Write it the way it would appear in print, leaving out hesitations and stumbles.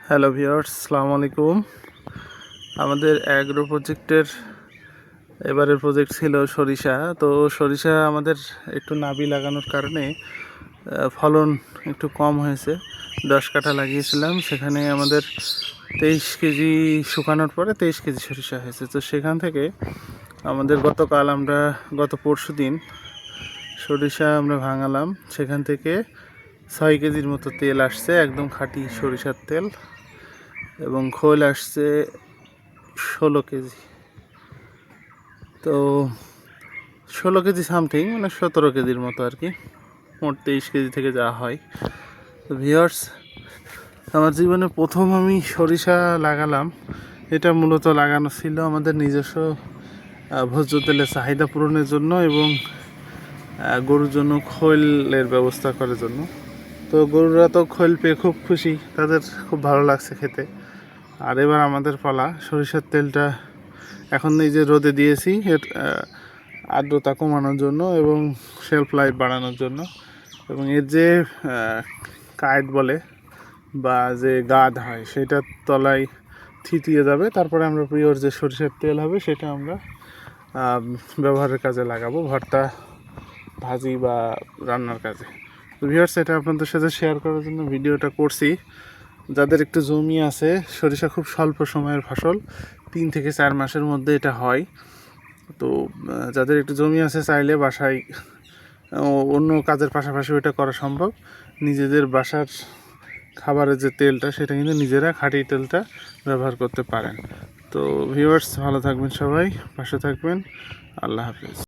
Hello viewers, আসসালামু আলাইকুম। আমাদের অ্যাগ্রো প্রজেক্টের এবারের প্রজেক্ট ছিল সরিষা। তো সরিষা আমাদের একটু নাবি লাগানোর কারণে ফলন একটু কম হয়েছে। 10 কাঠা লাগিয়েছিলাম, সেখানে আমাদের 23 কেজি, শুকানোর পরে 23 কেজি সরিষা হয়েছে। তো সেখান থেকে আমাদের গত পরশু দিন সরিষা আমরা ভাঙালাম, সেখান থেকে 6 কেজির মতো তেল আসছে, একদম খাঁটি সরিষার তেল, এবং খোল আসছে 16 কেজি। তো 16 কেজি সামথিং, মানে 17 কেজির মতো আর কি, মোট 23 কেজি থেকে যা হয়। তো ভিউয়ার্স, আমার জীবনে প্রথম আমি সরিষা লাগালাম। এটা মূলত লাগানো ছিল আমাদের নিজস্ব ভোজ্য তেলের চাহিদা পূরণের জন্য এবং গরুর জন্য খৈলের ব্যবস্থা করার জন্য। তো গরুরা তো খৈল পেয়ে খুব খুশি, তাদের খুব ভালো লাগছে খেতে। আর এবার আমাদের পালা সরিষার তেলটা। এখন এই যে রোদে দিয়েছি, এর আর্দ্রতা কমানোর জন্য এবং শেলফ লাইফ বাড়ানোর জন্য, এবং এর যে কাইট বলে বা যে গাদ হয় সেটার তলায় থিতিয়ে যাবে। তারপরে আমরা পিওর যে সরিষার তেল হবে সেটা আমরা ব্যবহারের কাজে লাগাবো, ভর্তা, ভাজি বা রান্নার কাজে। তো ভিউয়ার্স, এটা আপনাদের সাথে শেয়ার করার জন্য ভিডিওটা করছি। যাদের একটু জমি আছে, সরিষা খুব স্বল্প সময়ের ফসল, 3 থেকে 4 মাসের মধ্যে এটা হয়। তো যাদের একটু জমি আছে, চাইলে বাসায় অন্য কাজের পাশাপাশি এটা করা সম্ভব। নিজেদের বাসার খাবারের যে তেলটা, সেটা কিন্তু নিজেরা খাঁটি তেলটা ব্যবহার করতে পারেন। তো ভিউয়ার্স, ভালো থাকবেন সবাই, পাশে থাকবেন। আল্লাহ হাফেজ।